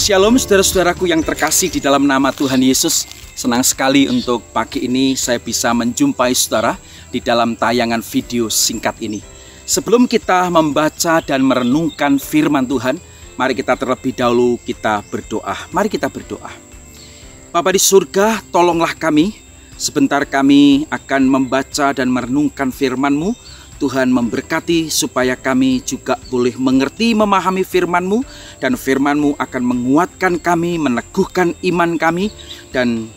Shalom saudara-saudaraku yang terkasih di dalam nama Tuhan Yesus. Senang sekali untuk pagi ini saya bisa menjumpai saudara di dalam tayangan video singkat ini. Sebelum kita membaca dan merenungkan firman Tuhan, mari kita terlebih dahulu kita berdoa. Mari kita berdoa. Bapa di surga, tolonglah kami. Sebentar kami akan membaca dan merenungkan firman-Mu. Tuhan memberkati supaya kami juga boleh mengerti, memahami firman-Mu, dan firman-Mu akan menguatkan kami, meneguhkan iman kami, dan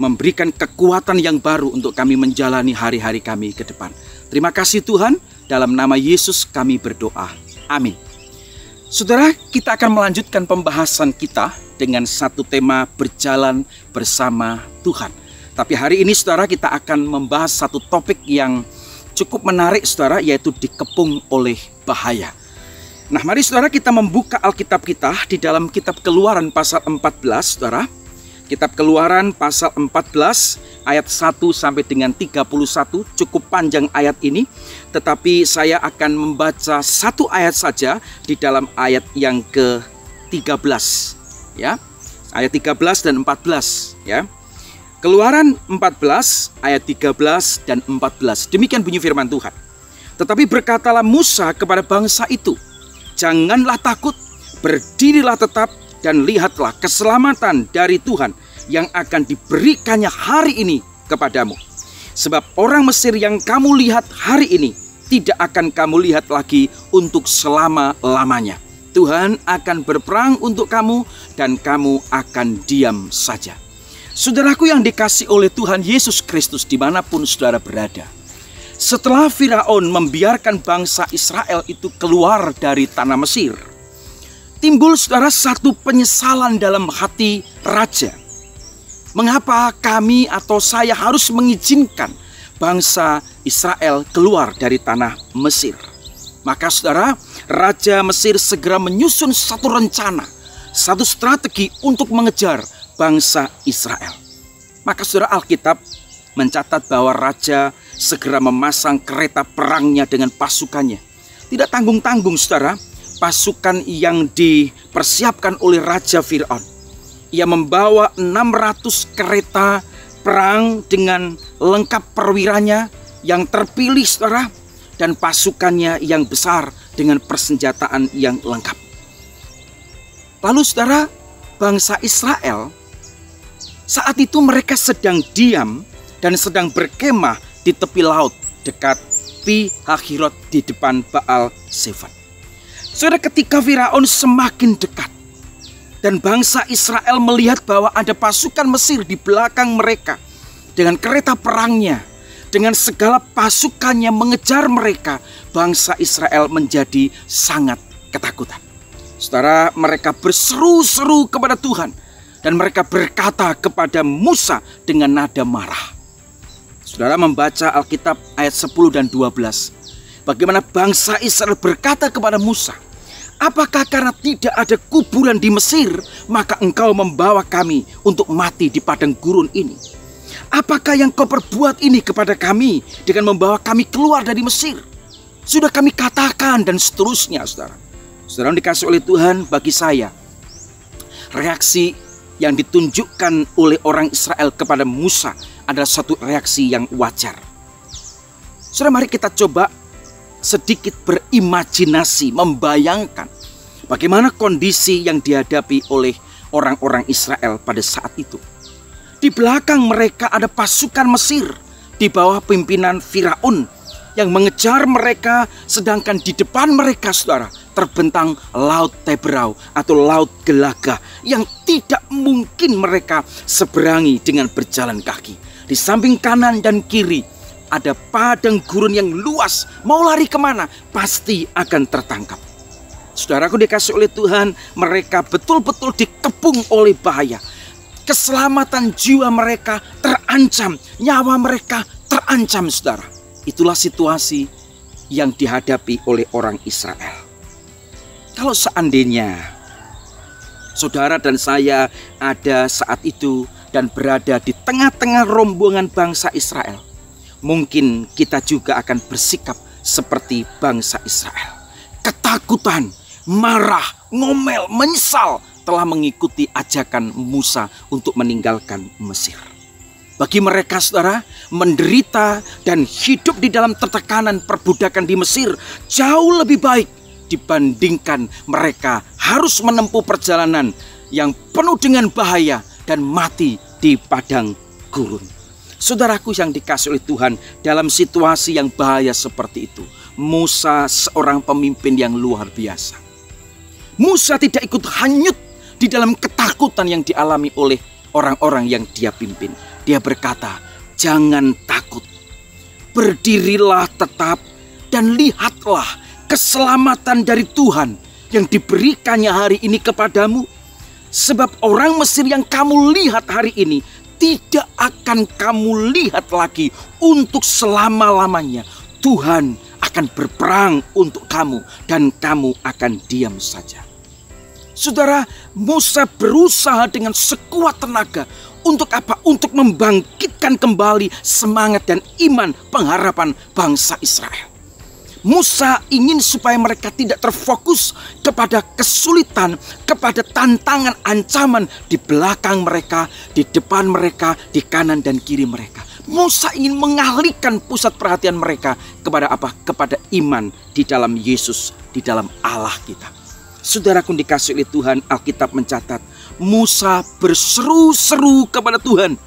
memberikan kekuatan yang baru untuk kami menjalani hari-hari kami ke depan. Terima kasih Tuhan, dalam nama Yesus kami berdoa. Amin. Saudara, kita akan melanjutkan pembahasan kita dengan satu tema berjalan bersama Tuhan. Tapi hari ini saudara, kita akan membahas satu topik yang cukup menarik saudara, yaitu dikepung oleh bahaya. Nah, mari saudara kita membuka Alkitab kita di dalam kitab Keluaran pasal 14 saudara. Kitab Keluaran pasal 14 ayat 1 sampai dengan 31, cukup panjang ayat ini, tetapi saya akan membaca satu ayat saja di dalam ayat yang ke-13 ya. Ayat 13 dan 14 ya. Keluaran 14 ayat 13 dan 14. Demikian bunyi firman Tuhan. Tetapi berkatalah Musa kepada bangsa itu, janganlah takut, berdirilah tetap dan lihatlah keselamatan dari Tuhan yang akan diberikannya hari ini kepadamu. Sebab orang Mesir yang kamu lihat hari ini tidak akan kamu lihat lagi untuk selama-lamanya. Tuhan akan berperang untuk kamu dan kamu akan diam saja. Saudaraku yang dikasih oleh Tuhan Yesus Kristus dimanapun saudara berada. Setelah Firaun membiarkan bangsa Israel itu keluar dari tanah Mesir, timbul saudara satu penyesalan dalam hati raja. Mengapa kami atau saya harus mengizinkan bangsa Israel keluar dari tanah Mesir? Maka saudara, Raja Mesir segera menyusun satu rencana, satu strategi untuk mengejar bangsa Israel. Maka saudara, Alkitab mencatat bahwa raja segera memasang kereta perangnya dengan pasukannya. Tidak tanggung-tanggung saudara, pasukan yang dipersiapkan oleh Raja Firaun. Ia membawa 600 kereta perang dengan lengkap perwiranya yang terpilih saudara, dan pasukannya yang besar dengan persenjataan yang lengkap. Lalu saudara, bangsa Israel saat itu mereka sedang diam dan sedang berkemah di tepi laut dekat Pi Hahirot di depan Baal Zephon. Saudara, ketika Firaun semakin dekat dan bangsa Israel melihat bahwa ada pasukan Mesir di belakang mereka dengan kereta perangnya, dengan segala pasukannya mengejar mereka, bangsa Israel menjadi sangat ketakutan. Saudara, mereka berseru-seru kepada Tuhan. Dan mereka berkata kepada Musa dengan nada marah. Saudara membaca Alkitab ayat 10 dan 12. Bagaimana bangsa Israel berkata kepada Musa, apakah karena tidak ada kuburan di Mesir, maka engkau membawa kami untuk mati di padang gurun ini? Apakah yang kau perbuat ini kepada kami dengan membawa kami keluar dari Mesir? Sudah kami katakan dan seterusnya saudara. Saudara dikasih oleh Tuhan, bagi saya reaksi yang ditunjukkan oleh orang Israel kepada Musa adalah satu reaksi yang wajar. Saudara, mari kita coba sedikit berimajinasi, membayangkan bagaimana kondisi yang dihadapi oleh orang-orang Israel pada saat itu. Di belakang mereka ada pasukan Mesir di bawah pimpinan Firaun yang mengejar mereka, sedangkan di depan mereka saudara terbentang Laut Teberau atau Laut Gelaga yang tidak mungkin mereka seberangi dengan berjalan kaki. Di samping kanan dan kiri ada padang gurun yang luas. Mau lari kemana? Pasti akan tertangkap. Saudaraku dikasih oleh Tuhan, mereka betul-betul dikepung oleh bahaya. Keselamatan jiwa mereka terancam, nyawa mereka terancam saudara. Itulah situasi yang dihadapi oleh orang Israel. Kalau seandainya saudara dan saya ada saat itu dan berada di tengah-tengah rombongan bangsa Israel, mungkin kita juga akan bersikap seperti bangsa Israel. Ketakutan, marah, ngomel, menyesal telah mengikuti ajakan Musa untuk meninggalkan Mesir. Bagi mereka, saudara, menderita dan hidup di dalam tertekanan perbudakan di Mesir jauh lebih baik dibandingkan mereka harus menempuh perjalanan yang penuh dengan bahaya dan mati di padang gurun. Saudaraku yang dikasihi oleh Tuhan, dalam situasi yang bahaya seperti itu, Musa seorang pemimpin yang luar biasa. Musa tidak ikut hanyut di dalam ketakutan yang dialami oleh orang-orang yang dia pimpin. Dia berkata, jangan takut, berdirilah tetap dan lihatlah keselamatan dari Tuhan yang diberikannya hari ini kepadamu. Sebab orang Mesir yang kamu lihat hari ini tidak akan kamu lihat lagi untuk selama-lamanya. Tuhan akan berperang untuk kamu dan kamu akan diam saja. Saudara, Musa berusaha dengan sekuat tenaga untuk apa? Untuk membangkitkan kembali semangat dan iman pengharapan bangsa Israel. Musa ingin supaya mereka tidak terfokus kepada kesulitan, kepada tantangan, ancaman di belakang mereka, di depan mereka, di kanan dan kiri mereka. Musa ingin mengalihkan pusat perhatian mereka kepada apa? Kepada iman di dalam Yesus, di dalam Allah kita. Saudaraku dikasihi oleh Tuhan, Alkitab mencatat Musa berseru-seru kepada Tuhan.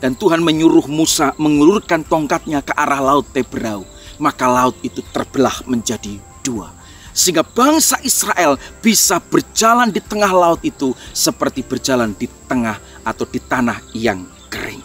Dan Tuhan menyuruh Musa mengulurkan tongkatnya ke arah laut Teberau. Maka laut itu terbelah menjadi dua. Sehingga bangsa Israel bisa berjalan di tengah laut itu seperti berjalan di tengah atau di tanah yang kering.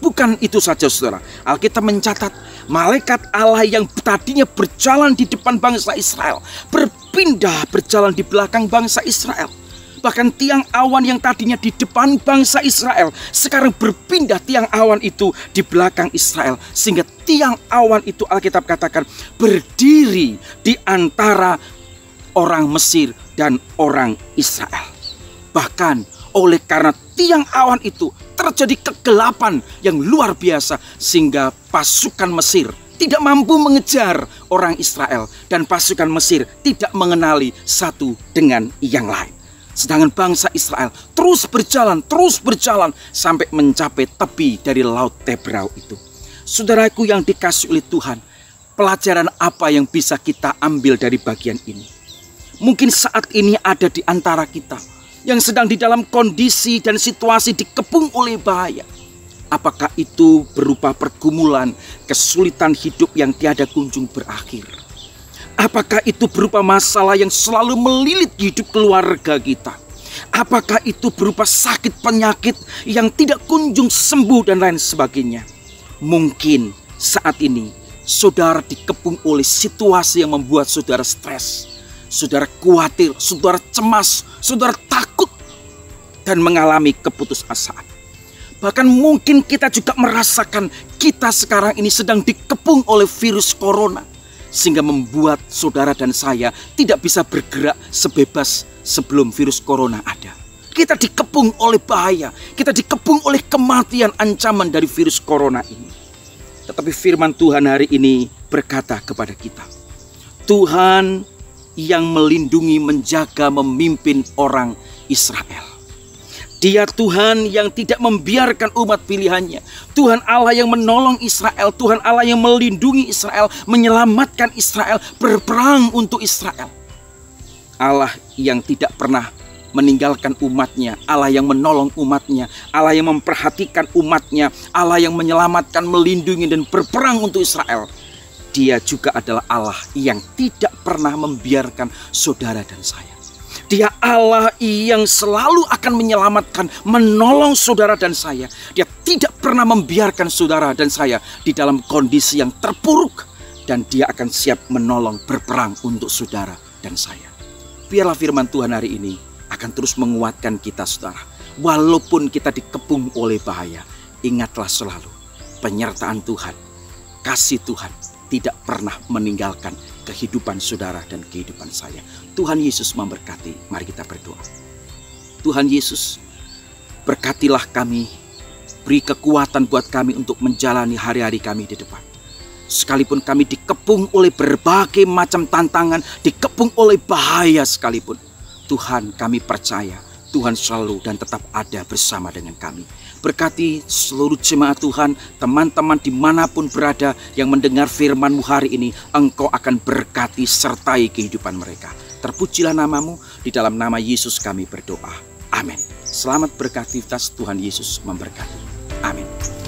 Bukan itu saja, saudara. Alkitab mencatat malaikat Allah yang tadinya berjalan di depan bangsa Israel berpindah berjalan di belakang bangsa Israel. Bahkan tiang awan yang tadinya di depan bangsa Israel sekarang berpindah tiang awan itu di belakang Israel. Sehingga tiang awan itu Alkitab katakan berdiri di antara orang Mesir dan orang Israel. Bahkan oleh karena tiang awan itu terjadi kegelapan yang luar biasa sehingga pasukan Mesir tidak mampu mengejar orang Israel dan pasukan Mesir tidak mengenali satu dengan yang lain. Sedangkan bangsa Israel terus berjalan sampai mencapai tepi dari laut Teberau itu. Saudaraku yang dikasihi oleh Tuhan, pelajaran apa yang bisa kita ambil dari bagian ini? Mungkin saat ini ada di antara kita yang sedang di dalam kondisi dan situasi dikepung oleh bahaya. Apakah itu berupa pergumulan, kesulitan hidup yang tiada kunjung berakhir? Apakah itu berupa masalah yang selalu melilit hidup keluarga kita? Apakah itu berupa sakit penyakit yang tidak kunjung sembuh dan lain sebagainya? Mungkin saat ini saudara dikepung oleh situasi yang membuat saudara stres, saudara khawatir, saudara cemas, saudara takut dan mengalami keputusasaan. Bahkan mungkin kita juga merasakan kita sekarang ini sedang dikepung oleh virus corona. Sehingga membuat saudara dan saya tidak bisa bergerak sebebas sebelum virus corona ada. Kita dikepung oleh bahaya, kita dikepung oleh kematian ancaman dari virus corona ini. Tetapi firman Tuhan hari ini berkata kepada kita, Tuhan yang melindungi, menjaga, memimpin orang Israel. Dia Tuhan yang tidak membiarkan umat pilihannya. Tuhan Allah yang menolong Israel. Tuhan Allah yang melindungi Israel, menyelamatkan Israel, berperang untuk Israel. Allah yang tidak pernah meninggalkan umatnya. Allah yang menolong umatnya. Allah yang memperhatikan umatnya. Allah yang menyelamatkan, melindungi dan berperang untuk Israel. Dia juga adalah Allah yang tidak pernah membiarkan saudara dan saya. Dia Allah yang selalu akan menyelamatkan, menolong saudara dan saya. Dia tidak pernah membiarkan saudara dan saya di dalam kondisi yang terpuruk. Dan dia akan siap menolong, berperang untuk saudara dan saya. Biarlah firman Tuhan hari ini akan terus menguatkan kita, saudara. Walaupun kita dikepung oleh bahaya, ingatlah selalu penyertaan Tuhan, kasih Tuhan tidak pernah meninggalkan kehidupan saudara dan kehidupan saya. Tuhan Yesus memberkati. Mari kita berdoa. Tuhan Yesus, berkatilah kami, beri kekuatan buat kami untuk menjalani hari-hari kami di depan. Sekalipun kami dikepung oleh berbagai macam tantangan, dikepung oleh bahaya sekalipun, Tuhan, kami percaya Tuhan selalu dan tetap ada bersama dengan kami. Berkati seluruh jemaat Tuhan, teman-teman dimanapun berada yang mendengar firman-Mu hari ini, Engkau akan berkati sertai kehidupan mereka. Terpujilah nama-Mu, di dalam nama Yesus kami berdoa. Amin. Selamat beraktivitas, Tuhan Yesus memberkati. Amin.